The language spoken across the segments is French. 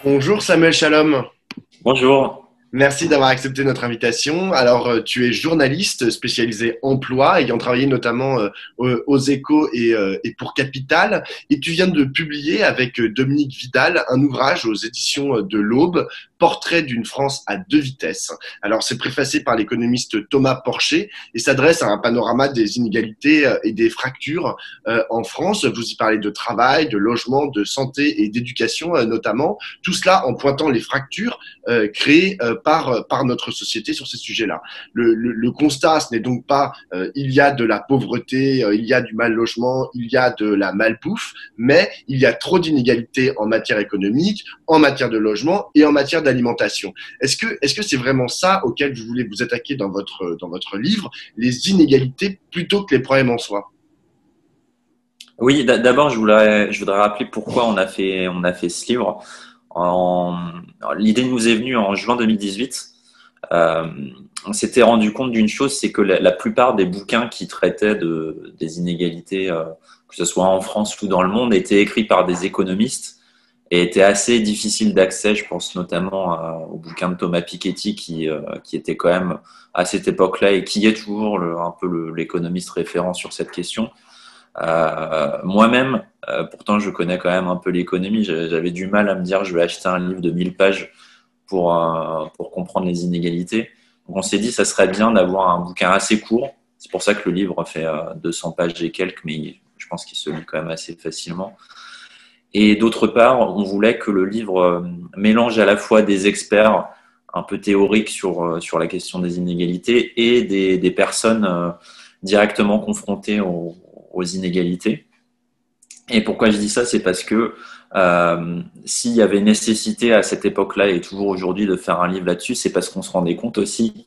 Bonjour Samuel Shalom, Bonjour. merci d'avoir accepté notre invitation. Alors, tu es journaliste spécialisé emploi, ayant travaillé notamment aux Échos et pour Capital, et tu viens de publier avec Dominique Vidal un ouvrage aux éditions de l'Aube, Portrait d'une France à deux vitesses. Alors, c'est préfacé par l'économiste Thomas Porcher et s'adresse à un panorama des inégalités et des fractures en France. Vous y parlez de travail, de logement, de santé et d'éducation notamment. Tout cela en pointant les fractures créées par notre société sur ces sujets-là. Le constat, ce n'est donc pas il y a de la pauvreté, il y a du mal logement, il y a de la malbouffe, mais il y a trop d'inégalités en matière économique, en matière de logement et en matière d'alimentation. Est-ce que c'est vraiment ça auquel vous voulez vous attaquer dans votre livre, les inégalités plutôt que les problèmes en soi? Oui, d'abord, je voudrais rappeler pourquoi on a fait ce livre. L'idée nous est venue en juin 2018. Euh, on s'était rendu compte d'une chose, c'est que la plupart des bouquins qui traitaient des inégalités, que ce soit en France ou dans le monde, étaient écrits par des économistes et étaient assez difficiles d'accès. Je pense notamment au bouquin de Thomas Piketty qui était quand même à cette époque-là et qui est toujours un peu l'économiste référent sur cette question. Moi-même, pourtant je connais quand même un peu l'économie, j'avais du mal à me dire je vais acheter un livre de 1000 pages pour comprendre les inégalités. Donc on s'est dit ça serait bien d'avoir un bouquin assez court. C'est pour ça que le livre fait 200 pages et quelques, mais je pense qu'il se lit quand même assez facilement. Et d'autre part, on voulait que le livre mélange à la fois des experts un peu théoriques sur la question des inégalités et des personnes directement confrontées aux inégalités. Et pourquoi je dis ça, c'est parce que s'il y avait nécessité à cette époque-là et toujours aujourd'hui de faire un livre là-dessus, c'est parce qu'on se rendait compte aussi,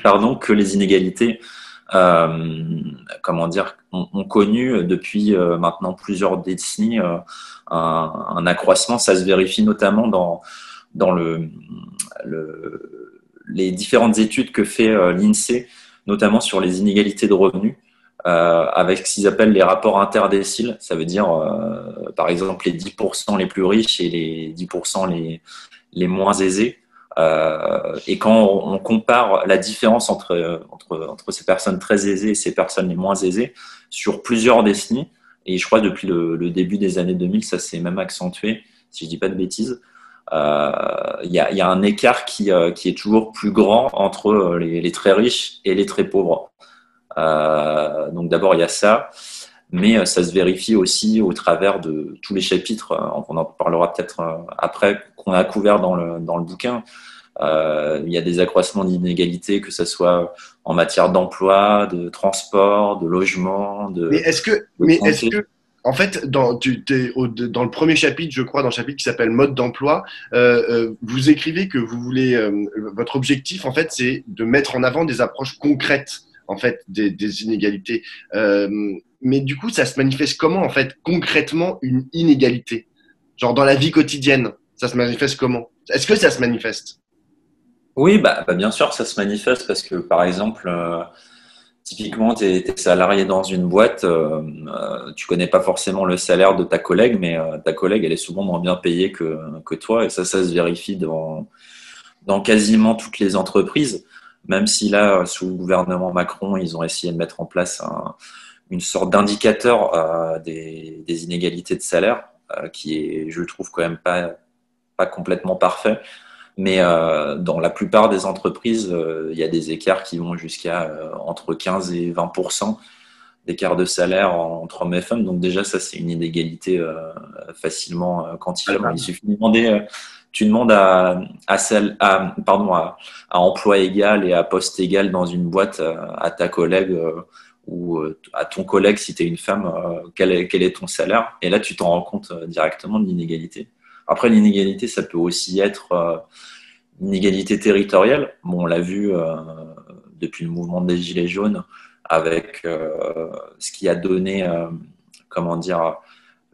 pardon, que les inégalités, comment dire, ont connu depuis maintenant plusieurs décennies un accroissement. Ça se vérifie notamment dans les différentes études que fait l'INSEE, notamment sur les inégalités de revenus. Avec ce qu'ils appellent les rapports interdéciles. Ça veut dire, par exemple, les 10% les plus riches et les 10% les moins aisés. Et quand on compare la différence entre ces personnes très aisées et ces personnes les moins aisées sur plusieurs décennies, et je crois depuis le début des années 2000, ça s'est même accentué, si je dis pas de bêtises, y a un écart qui est toujours plus grand entre les très riches et les très pauvres. Donc d'abord, il y a ça, mais ça se vérifie aussi au travers de tous les chapitres, on en parlera peut-être après, qu'on a couvert dans le bouquin. Il y a des accroissements d'inégalités, que ce soit en matière d'emploi, de transport, de logement, Mais de, est-ce que, de mais est-ce santé. que, en fait, dans le premier chapitre, je crois, dans le chapitre qui s'appelle Mode d'emploi, vous écrivez que vous voulez, votre objectif, en fait, c'est de mettre en avant des approches concrètes, en fait, des inégalités. Mais du coup, ça se manifeste comment, en fait, concrètement, une inégalité? Genre dans la vie quotidienne, ça se manifeste comment? Est-ce que ça se manifeste? Oui, bah, bien sûr, ça se manifeste parce que, par exemple, typiquement, tu es salarié dans une boîte, tu connais pas forcément le salaire de ta collègue, mais ta collègue, elle est souvent moins bien payée que toi, et ça se vérifie dans quasiment toutes les entreprises, même si là, sous le gouvernement Macron, ils ont essayé de mettre en place une sorte d'indicateur des inégalités de salaire, qui est, je le trouve quand même pas complètement parfait. Mais dans la plupart des entreprises, il y a des écarts qui vont jusqu'à entre 15 et 20% d'écart de salaire entre hommes et femmes. Donc déjà, ça, c'est une inégalité facilement quantifiable. Il suffit de demander, tu demandes à emploi égal et à poste égal dans une boîte à ta collègue ou à ton collègue, si tu es une femme, quel est ton salaire. Et là, tu t'en rends compte directement de l'inégalité. Après, l'inégalité, ça peut aussi être inégalité territoriale. Bon, on l'a vu depuis le mouvement des Gilets jaunes avec ce qui a donné, comment dire,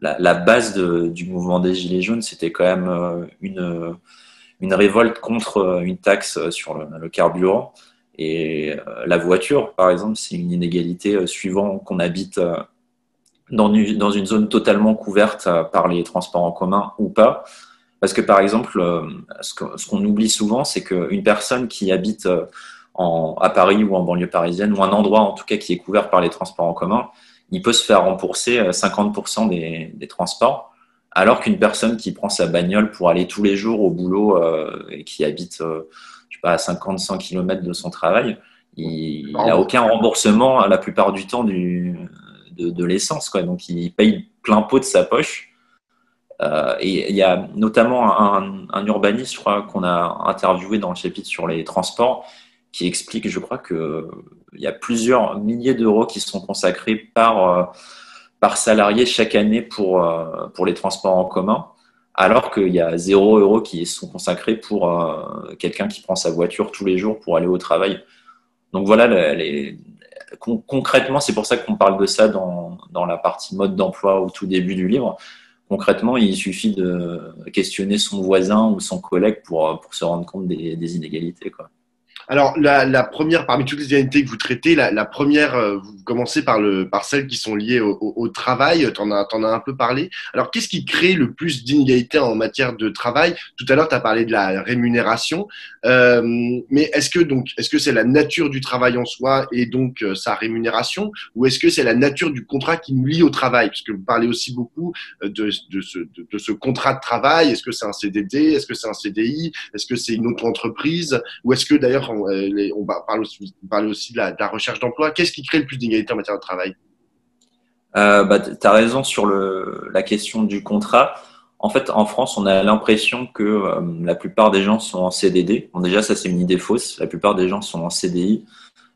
la base du mouvement des Gilets jaunes, c'était quand même une révolte contre une taxe sur le carburant. Et la voiture, par exemple, c'est une inégalité suivant qu'on habite dans une zone totalement couverte par les transports en commun ou pas. Parce que par exemple, ce qu'on oublie souvent, c'est qu'une personne qui habite à Paris ou en banlieue parisienne, ou un endroit en tout cas qui est couvert par les transports en commun, il peut se faire rembourser 50% des transports, alors qu'une personne qui prend sa bagnole pour aller tous les jours au boulot et qui habite je sais pas, à 50-100 km de son travail, il n'a aucun remboursement la plupart du temps de l'essence, quoi. Donc il paye plein pot de sa poche. Et il y a notamment un urbaniste, je crois, qu'on a interviewé dans le chapitre sur les transports, qui explique, je crois, qu'il y a plusieurs milliers d'euros qui sont consacrés par salarié chaque année pour les transports en commun, alors qu'il y a 0 € qui sont consacrés pour quelqu'un qui prend sa voiture tous les jours pour aller au travail. Donc voilà, concrètement, c'est pour ça qu'on parle de ça dans la partie mode d'emploi au tout début du livre. Concrètement, il suffit de questionner son voisin ou son collègue pour se rendre compte des inégalités, quoi. Alors, la première, parmi toutes les inégalités que vous traitez, la première, vous commencez par celles qui sont liées au travail. T'en as un peu parlé. Alors, qu'est-ce qui crée le plus d'inégalités en matière de travail? Tout à l'heure, tu as parlé de la rémunération. Mais est-ce que c'est la nature du travail en soi et donc sa rémunération, ou est-ce que c'est la nature du contrat qui nous lie au travail? Parce que vous parlez aussi beaucoup de ce contrat de travail. Est-ce que c'est un CDD? Est-ce que c'est un CDI? Est-ce que c'est une auto-entreprise? Ou est-ce que d'ailleurs on parle aussi de la recherche d'emploi? Qu'est-ce qui crée le plus d'inégalités en matière de travail? Tu as raison sur la question du contrat. En fait, en France, on a l'impression que la plupart des gens sont en CDD. Bon, déjà, ça, c'est une idée fausse. La plupart des gens sont en CDI.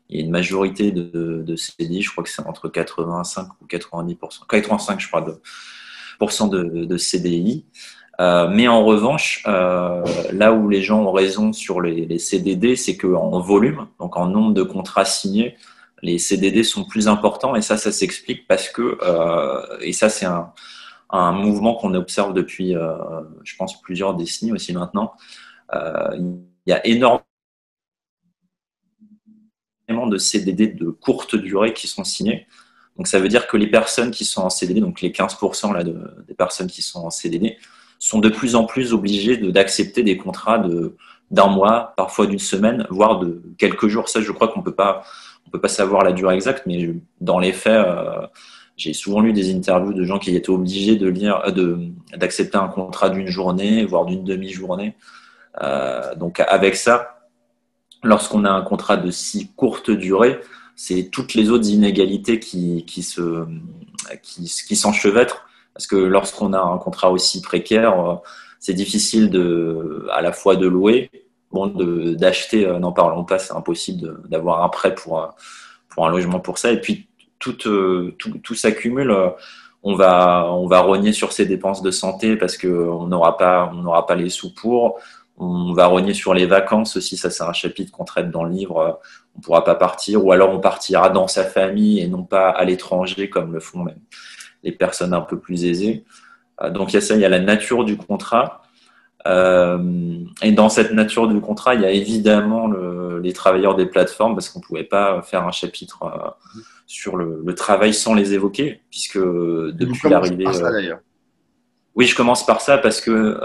Il y a une majorité de CDI, je crois que c'est entre 85 ou 90%, 85, je crois, de CDI. Mais en revanche, là où les gens ont raison sur les CDD, c'est qu'en volume, donc en nombre de contrats signés, les CDD sont plus importants. Et ça s'explique parce que, et ça c'est un mouvement qu'on observe depuis, je pense, plusieurs décennies aussi maintenant. Il y a énormément de CDD de courte durée qui sont signés. Donc ça veut dire que les personnes qui sont en CDD, donc les 15% là, des personnes qui sont en CDD, sont de plus en plus obligés d'accepter des contrats d'un mois, parfois d'une semaine, voire de quelques jours. Ça, je crois qu'on peut pas savoir la durée exacte, mais dans les faits, j'ai souvent lu des interviews de gens qui étaient obligés d'accepter un contrat d'une journée, voire d'une demi-journée. Donc avec ça, lorsqu'on a un contrat de si courte durée, c'est toutes les autres inégalités qui s'enchevêtrent. Parce que lorsqu'on a un contrat aussi précaire, c'est difficile à la fois de louer, bon, d'acheter, n'en parlons pas, c'est impossible d'avoir un prêt pour un logement pour ça. Et puis tout s'accumule. On va rogner sur ses dépenses de santé parce qu'on n'aura pas les sous pour. On va rogner sur les vacances aussi, ça c'est un chapitre qu'on traite dans le livre. On ne pourra pas partir, ou alors on partira dans sa famille et non pas à l'étranger comme le font même les personnes un peu plus aisées. Donc il y a ça, il y a la nature du contrat. Et dans cette nature du contrat, il y a évidemment les travailleurs des plateformes, parce qu'on ne pouvait pas faire un chapitre sur le travail sans les évoquer, puisque depuis l'arrivée... Oui, je commence par ça parce que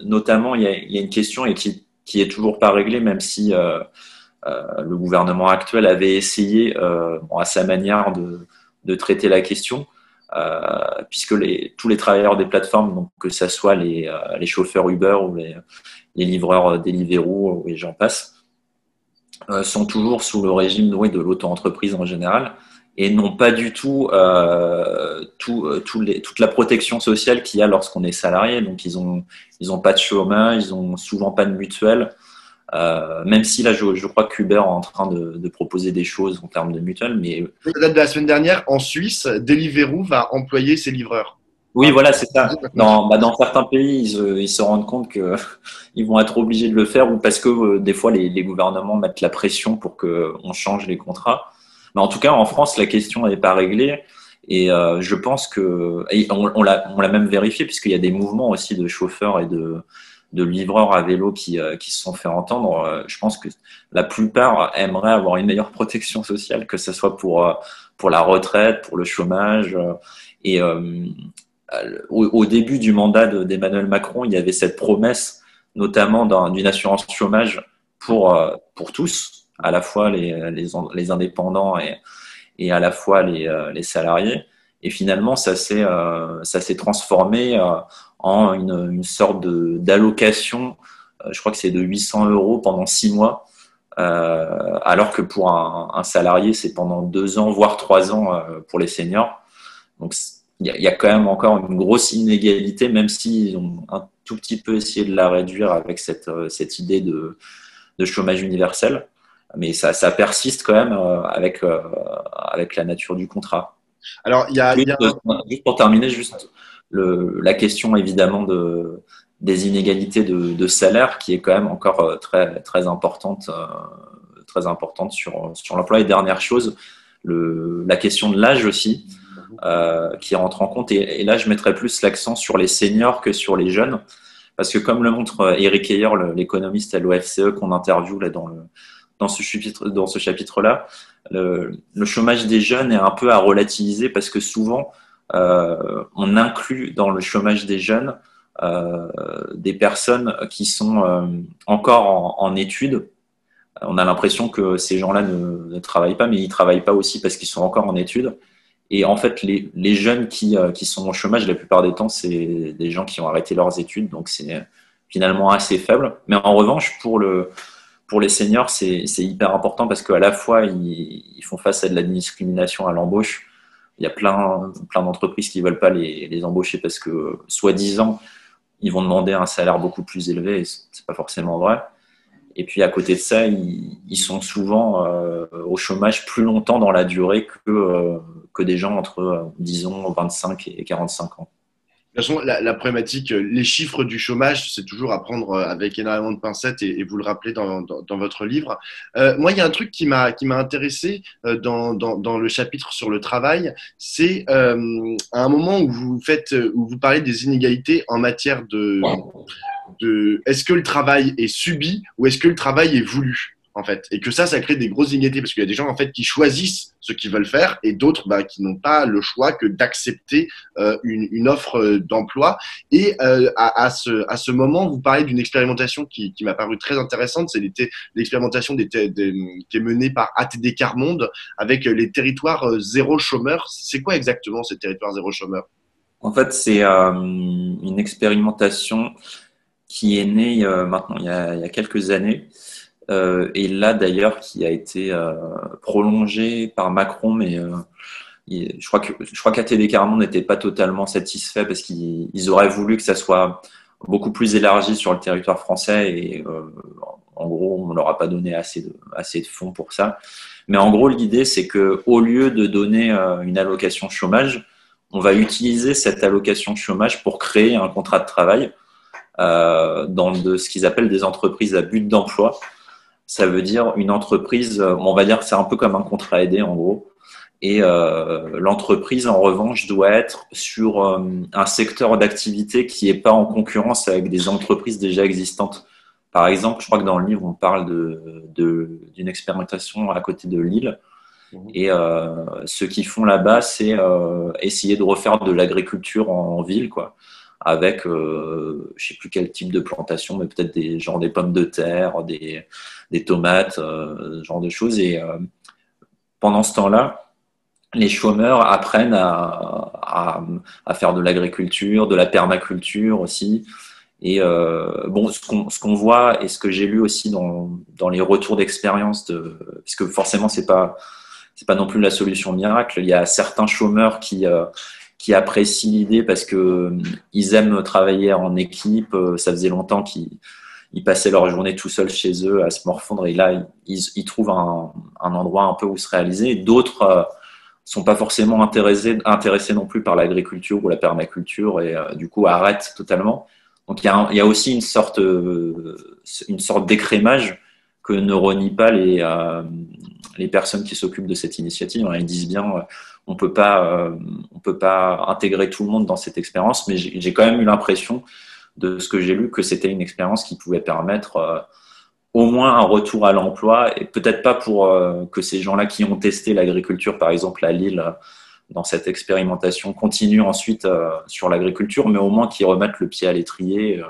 notamment, il y a une question et qui est toujours pas réglée, même si le gouvernement actuel avait essayé à sa manière de traiter la question, puisque tous les travailleurs des plateformes, donc que ce soit les chauffeurs Uber ou les livreurs Deliveroo et j'en passe, sont toujours sous le régime de l'auto-entreprise en général et n'ont pas du tout toute la protection sociale qu'il y a lorsqu'on est salarié. Donc ils ont pas de chômage, ils ont souvent pas de mutuelle. Même si là, je crois qu'Uber est en train de proposer des choses en termes de mutuelle, mais la date de la semaine dernière, en Suisse, Deliveroo va employer ses livreurs. Oui, voilà, c'est ça. Dans certains pays, ils se rendent compte que ils vont être obligés de le faire, ou parce que des fois les gouvernements mettent la pression pour qu'on change les contrats. Mais en tout cas, en France, la question n'est pas réglée. Et je pense on l'a même vérifié, puisqu'il y a des mouvements aussi de chauffeurs et de livreurs à vélo qui se sont fait entendre. Je pense que la plupart aimeraient avoir une meilleure protection sociale, que ce soit pour la retraite, pour le chômage. Et au début du mandat d'Emmanuel Macron, il y avait cette promesse, notamment d'une assurance chômage pour tous, à la fois les indépendants et à la fois les salariés. Et finalement, ça s'est transformé en une sorte d'allocation. Je crois que c'est de 800 € pendant 6 mois, alors que pour un salarié, c'est pendant 2 ans, voire 3 ans pour les seniors. Donc, il y a quand même encore une grosse inégalité, même s'ils ont un tout petit peu essayé de la réduire avec cette idée de chômage universel. Mais ça persiste quand même avec la nature du contrat. Alors, Juste pour terminer, juste la question évidemment des inégalités de salaire qui est quand même encore très importante sur l'emploi. Et dernière chose, la question de l'âge aussi qui rentre en compte. Et là, je mettrais plus l'accent sur les seniors que sur les jeunes. Parce que comme le montre Eric Heyer, l'économiste à l'OFCE qu'on interviewe là dans ce chapitre-là, le chômage des jeunes est un peu à relativiser parce que souvent, on inclut dans le chômage des jeunes des personnes qui sont encore en études. On a l'impression que ces gens-là ne travaillent pas, mais ils ne travaillent pas aussi parce qu'ils sont encore en études. Et en fait, les jeunes qui sont au chômage, la plupart des temps, c'est des gens qui ont arrêté leurs études, donc c'est finalement assez faible. Mais en revanche, pour les seniors, c'est hyper important parce qu'à la fois, ils font face à de la discrimination à l'embauche. Il y a plein d'entreprises qui ne veulent pas les embaucher parce que, soi-disant, ils vont demander un salaire beaucoup plus élevé et ce n'est pas forcément vrai. Et puis, à côté de ça, ils sont souvent au chômage plus longtemps dans la durée que des gens entre, disons, 25 et 45 ans. De toute façon, la problématique, les chiffres du chômage, c'est toujours à prendre avec énormément de pincettes et vous le rappelez dans votre livre. Moi, il y a un truc qui m'a intéressé dans le chapitre sur le travail, c'est à un moment où vous parlez des inégalités en matière de est-ce que le travail est subi ou est-ce que le travail est voulu en fait, et que ça crée des grosses inégalités parce qu'il y a des gens en fait qui choisissent ce qu'ils veulent faire et d'autres qui n'ont pas le choix que d'accepter une offre d'emploi. Et à ce moment, vous parlez d'une expérimentation qui m'a paru très intéressante, c'est l'expérimentation qui est menée par ATD Quart Monde avec les territoires zéro chômeur. C'est quoi exactement ces territoires zéro chômeur? En fait, c'est une expérimentation qui est née maintenant il y a quelques années. Et là d'ailleurs qui a été prolongé par Macron, mais je crois qu'ATD Quart Monde n'était pas totalement satisfait parce qu'ils auraient voulu que ça soit beaucoup plus élargi sur le territoire français et en gros on leur a pas donné assez de fonds pour ça. Mais en gros l'idée c'est que au lieu de donner une allocation chômage, on va utiliser cette allocation chômage pour créer un contrat de travail dans ce qu'ils appellent des entreprises à but d'emploi. Ça veut dire une entreprise, on va dire que c'est un peu comme un contrat aidé en gros. Et l'entreprise, en revanche, doit être sur un secteur d'activité qui n'est pas en concurrence avec des entreprises déjà existantes. Par exemple, je crois que dans le livre, on parle d'une expérimentation à côté de Lille. Et ce qu'ils font là-bas, c'est essayer de refaire de l'agriculture en ville, quoi, avec je sais plus quel type de plantation, mais peut-être des pommes de terre, des tomates, ce genre de choses. Et pendant ce temps-là, les chômeurs apprennent à faire de l'agriculture, de la permaculture aussi. Et bon, ce qu'on voit et ce que j'ai lu aussi dans les retours d'expérience, puisque forcément c'est pas non plus la solution miracle. Il y a certains chômeurs qui apprécient l'idée parce que ils aiment travailler en équipe. Ça faisait longtemps qu'ils passaient leur journée tout seuls chez eux à se morfondre et là ils trouvent un endroit un peu où se réaliser. D'autres sont pas forcément intéressés non plus par l'agriculture ou la permaculture et du coup arrêtent totalement. Donc il y a aussi une sorte d'écrémage que ne renient pas les personnes qui s'occupent de cette initiative. Ils disent bien on peut pas intégrer tout le monde dans cette expérience, mais j'ai quand même eu l'impression de ce que j'ai lu que c'était une expérience qui pouvait permettre au moins un retour à l'emploi et peut-être pas pour que ces gens-là qui ont testé l'agriculture par exemple à Lille dans cette expérimentation continue ensuite sur l'agriculture, mais au moins qu'ils remettent le pied à l'étrier.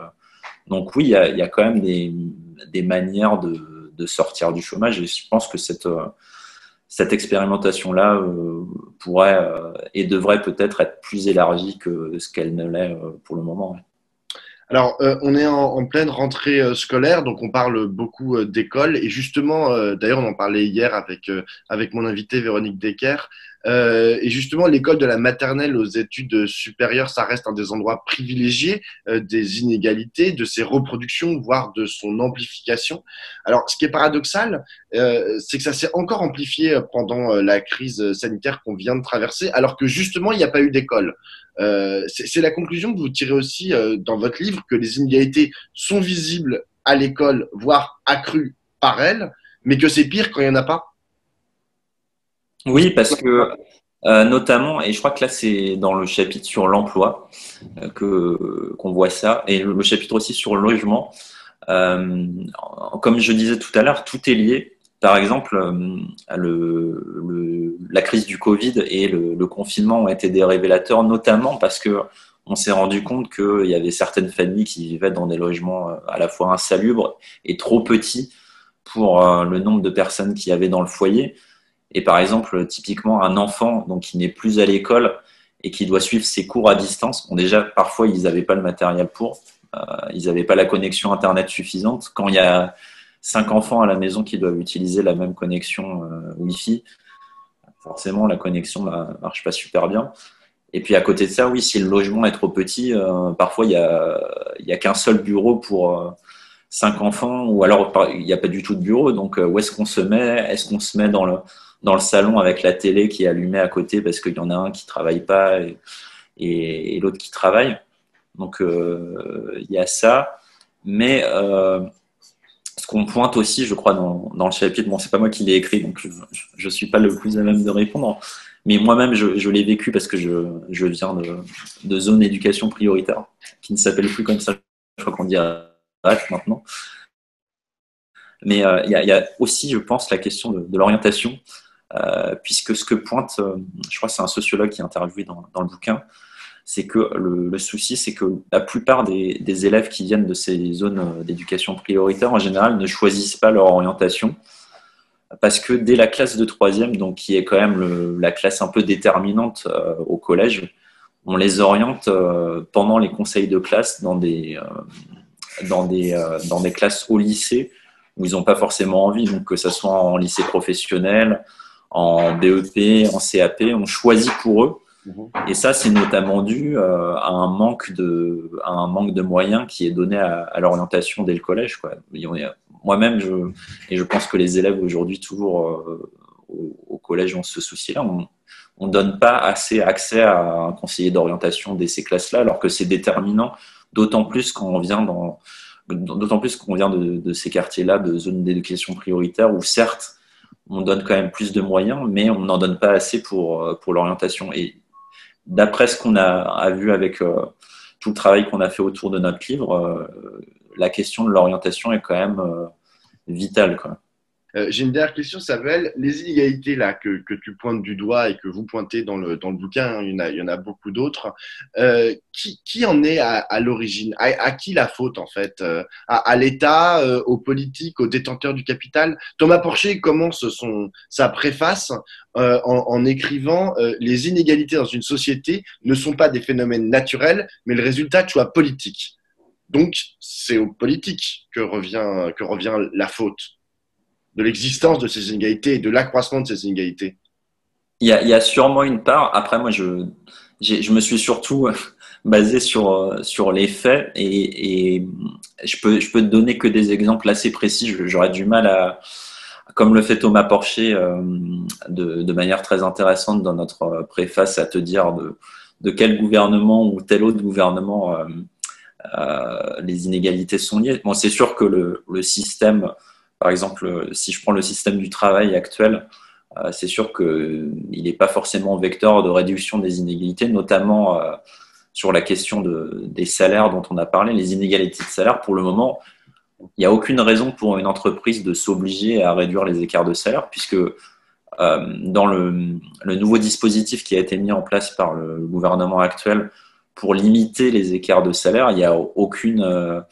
Donc oui, il y a quand même des manières de sortir du chômage, et je pense que cette expérimentation-là pourrait et devrait peut-être être plus élargie que ce qu'elle ne l'est pour le moment. Alors, on est en pleine rentrée scolaire, donc on parle beaucoup d'école. Et justement, d'ailleurs, on en parlait hier avec mon invité Véronique Decker. Et justement, l'école de la maternelle aux études supérieures, ça reste un des endroits privilégiés des inégalités, de ses reproductions, voire de son amplification. Alors, ce qui est paradoxal, c'est que ça s'est encore amplifié pendant la crise sanitaire qu'on vient de traverser, alors que justement, il n'y a pas eu d'école. C'est la conclusion que vous tirez aussi dans votre livre, que les inégalités sont visibles à l'école, voire accrues par elles, mais que c'est pire quand il n'y en a pas. Oui, parce que notamment, et je crois que là c'est dans le chapitre sur l'emploi qu'on voit ça, et le chapitre aussi sur le logement. Euh, Comme je disais tout à l'heure, tout est lié. Par exemple, la crise du Covid et le confinement ont été des révélateurs, notamment parce que on s'est rendu compte qu'il y avait certaines familles qui vivaient dans des logements à la fois insalubres et trop petits pour le nombre de personnes qu'il y avait dans le foyer. Et par exemple, typiquement, un enfant donc, qui n'est plus à l'école et qui doit suivre ses cours à distance, bon, déjà, parfois, ils n'avaient pas le matériel pour, ils n'avaient pas la connexion Internet suffisante. Quand il y a 5 enfants à la maison qui doivent utiliser la même connexion Wi-Fi, forcément, la connexion ne marche pas super bien. Et puis à côté de ça, oui, si le logement est trop petit, parfois, il y a qu'un seul bureau pour 5 enfants, ou alors il n'y a pas du tout de bureau. Donc, où est-ce qu'on se met? Est-ce qu'on se met dans le salon avec la télé qui est allumée à côté parce qu'il y en a un qui travaille pas et l'autre qui travaille? Donc, il y a ça. Mais ce qu'on pointe aussi, je crois, dans le chapitre, bon, c'est pas moi qui l'ai écrit, donc je suis pas le plus à même de répondre. Mais moi-même, je l'ai vécu parce que je viens de zone d'éducation prioritaire, qui ne s'appelle plus comme ça. Je crois qu'on dit AF maintenant. Mais il y a aussi, je pense, la question de l'orientation, puisque ce que pointe, je crois que c'est un sociologue qui est interviewé dans le bouquin, c'est que le souci, c'est que la plupart des élèves qui viennent de ces zones d'éducation prioritaire, en général, ne choisissent pas leur orientation, parce que dès la classe de troisième, donc qui est quand même la classe un peu déterminante au collège, on les oriente pendant les conseils de classe dans des classes au lycée où ils n'ont pas forcément envie, donc que ce soit en lycée professionnel, en BEP, en CAP, on choisit pour eux. Et ça, c'est notamment dû à un manque de moyens qui est donné à l'orientation dès le collège, quoi. Moi-même, et je pense que les élèves aujourd'hui, toujours au collège, ont ce souci-là. On ne donne pas assez accès à un conseiller d'orientation dès ces classes-là, alors que c'est déterminant, d'autant plus quand on vient de ces quartiers-là, de zones d'éducation prioritaire, où certes, on donne quand même plus de moyens, mais on n'en donne pas assez pour l'orientation. Et d'après ce qu'on a vu avec tout le travail qu'on a fait autour de notre livre, la question de l'orientation est quand même vitale, quoi. J'ai une dernière question, Samuel. Les inégalités là que tu pointes du doigt et que vous pointez dans le bouquin, hein, il y en a beaucoup d'autres. Qui en est à l'origine? À qui la faute en fait? À l'État, aux politiques, aux détenteurs du capital? Thomas Porcher commence sa préface en écrivant les inégalités dans une société ne sont pas des phénomènes naturels, mais le résultat de choix politiques. Donc c'est aux politiques que revient la faute de l'existence de ces inégalités et de l'accroissement de ces inégalités. Il y a sûrement une part. Après, moi, je me suis surtout basé sur les faits et je peux te donner que des exemples assez précis. J'aurais du mal comme le fait Thomas Porcher de manière très intéressante dans notre préface, à te dire de quel gouvernement ou tel autre gouvernement les inégalités sont liées. Bon, c'est sûr que le système, par exemple, si je prends le système du travail actuel, c'est sûr qu'il n'est pas forcément vecteur de réduction des inégalités, notamment sur la question des salaires dont on a parlé, les inégalités de salaire. Pour le moment, il n'y a aucune raison pour une entreprise de s'obliger à réduire les écarts de salaire, puisque dans le nouveau dispositif qui a été mis en place par le gouvernement actuel pour limiter les écarts de salaire, il n'y a aucune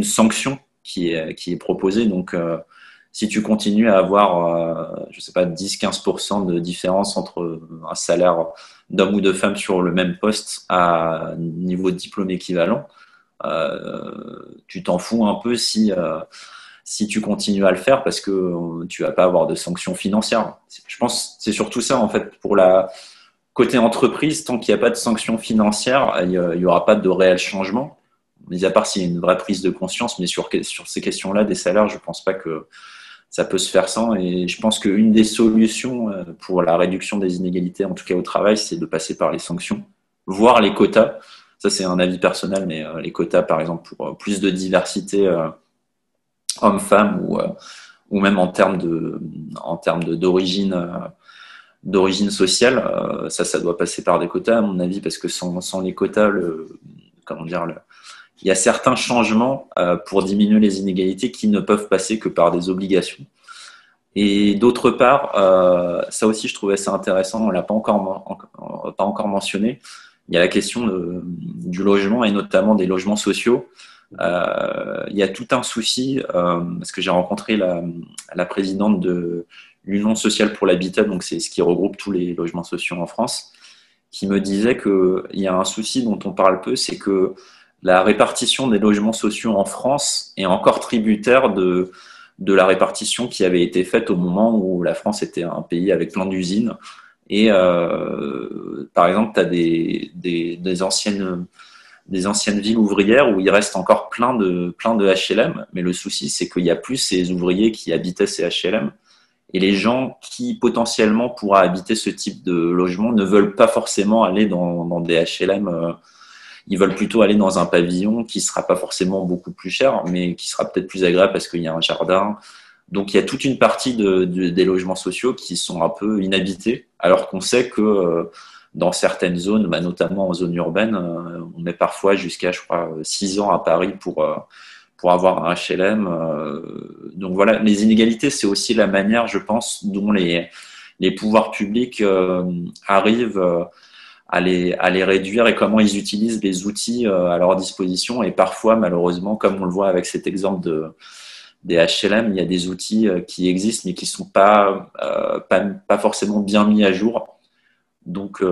sanction qui est proposée. Donc, si tu continues à avoir, je sais pas, 10-15% de différence entre un salaire d'homme ou de femme sur le même poste à niveau de diplôme équivalent, tu t'en fous un peu si tu continues à le faire parce que tu vas pas avoir de sanctions financières. Je pense que c'est surtout ça, en fait, pour la côté entreprise, tant qu'il n'y a pas de sanctions financières, il y aura pas de réel changement. Mis à part s'il y a une vraie prise de conscience, mais sur ces questions-là des salaires, je pense pas que ça peut se faire sans. Et je pense qu'une des solutions pour la réduction des inégalités, en tout cas au travail, c'est de passer par les sanctions, voire les quotas. Ça, c'est un avis personnel, mais les quotas, par exemple, pour plus de diversité hommes-femmes ou même en termes d'origine sociale, ça doit passer par des quotas, à mon avis, parce que sans les quotas, il y a certains changements pour diminuer les inégalités qui ne peuvent passer que par des obligations. Et d'autre part, ça aussi, je trouvais ça intéressant, on l'a pas encore mentionné, il y a la question du logement et notamment des logements sociaux. Il y a tout un souci, parce que j'ai rencontré la présidente de l'Union sociale pour l'habitat, donc c'est ce qui regroupe tous les logements sociaux en France, qui me disait qu'il y a un souci dont on parle peu, c'est que la répartition des logements sociaux en France est encore tributaire de la répartition qui avait été faite au moment où la France était un pays avec plein d'usines. Et par exemple, tu as des anciennes villes ouvrières où il reste encore plein de HLM, mais le souci, c'est qu'il n'y a plus ces ouvriers qui habitaient ces HLM. Et les gens qui potentiellement pourraient habiter ce type de logement ne veulent pas forcément aller dans des HLM. Ils veulent plutôt aller dans un pavillon qui sera pas forcément beaucoup plus cher, mais qui sera peut-être plus agréable parce qu'il y a un jardin. Donc il y a toute une partie des logements sociaux qui sont un peu inhabités, alors qu'on sait que dans certaines zones, notamment en zone urbaine, on met parfois jusqu'à, je crois, 6 ans à Paris pour avoir un HLM. Donc voilà, les inégalités, c'est aussi la manière, je pense, dont les pouvoirs publics arrivent à les réduire et comment ils utilisent les outils à leur disposition. Et parfois, malheureusement, comme on le voit avec cet exemple des HLM, il y a des outils qui existent mais qui sont pas forcément bien mis à jour. Donc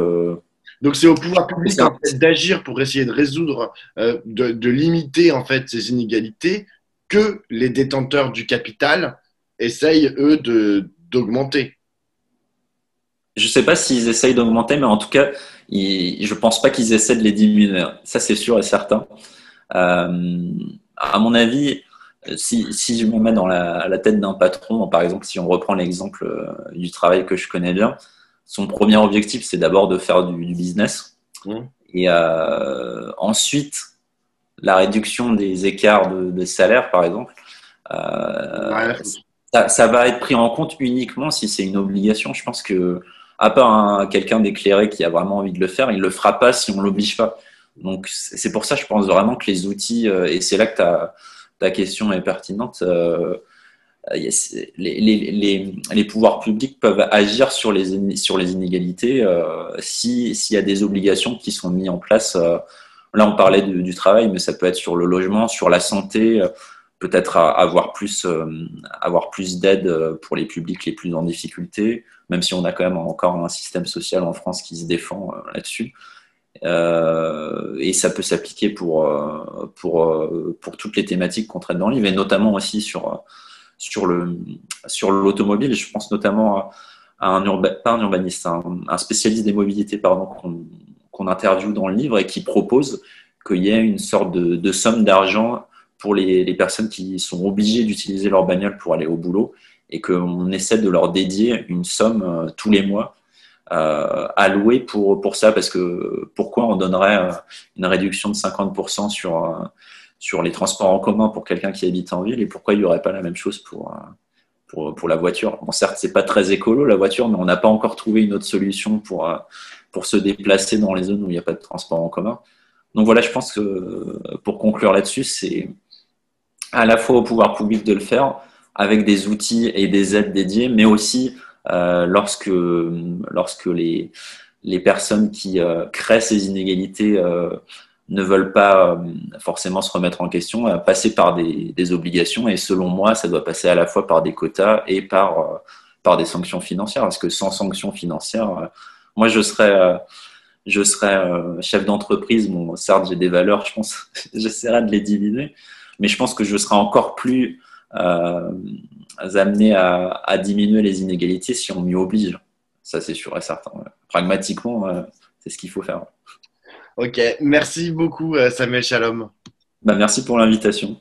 c'est au pouvoir public en fait, d'agir pour essayer de résoudre, de limiter en fait ces inégalités que les détenteurs du capital essayent eux d'augmenter. Je sais pas s'ils essayent d'augmenter, mais en tout cas, je pense pas qu'ils essaient de les diminuer. Ça, c'est sûr et certain. À mon avis, si je me mets dans la tête d'un patron, par exemple, si on reprend l'exemple du travail que je connais bien, son premier objectif, c'est d'abord de faire du business. Et ensuite, la réduction des écarts de salaire, par exemple, ça va être pris en compte uniquement si c'est une obligation. Je pense que, à part quelqu'un d'éclairé qui a vraiment envie de le faire, il le fera pas si on l'oblige pas. Donc, c'est pour ça, je pense vraiment que les outils, et c'est là que ta question est pertinente, les pouvoirs publics peuvent agir sur les inégalités s'il y a des obligations qui sont mises en place. Là, on parlait du travail, mais ça peut être sur le logement, sur la santé, peut-être avoir plus d'aide pour les publics les plus en difficulté, même si on a quand même encore un système social en France qui se défend là-dessus. Et ça peut s'appliquer pour toutes les thématiques qu'on traite dans le livre, et notamment aussi sur l'automobile. Je pense notamment à pas un urbaniste, un spécialiste des mobilités, pardon, qu'on interviewe dans le livre et qui propose qu'il y ait une sorte de somme d'argent pour les personnes qui sont obligées d'utiliser leur bagnole pour aller au boulot et qu'on essaie de leur dédier une somme tous les mois allouée pour ça, parce que pourquoi on donnerait une réduction de 50% sur les transports en commun pour quelqu'un qui habite en ville, et pourquoi il n'y aurait pas la même chose pour la voiture. Bon, certes, c'est pas très écolo la voiture, mais on n'a pas encore trouvé une autre solution pour se déplacer dans les zones où il n'y a pas de transport en commun. Donc voilà, je pense que pour conclure là-dessus, c'est à la fois au pouvoir public de le faire avec des outils et des aides dédiées, mais aussi lorsque les personnes qui créent ces inégalités ne veulent pas forcément se remettre en question, passer par des obligations. Et selon moi, ça doit passer à la fois par des quotas et par des sanctions financières. Parce que sans sanctions financières, moi, je serais chef d'entreprise. Bon, certes, j'ai des valeurs, je pense, j'essaierai de les diminuer. Mais je pense que je serai encore plus amené à diminuer les inégalités si on m'y oblige. Ça, c'est sûr et certain. Ouais. Pragmatiquement, c'est ce qu'il faut faire. Ok, merci beaucoup Samuel Shalom. Bah, merci pour l'invitation.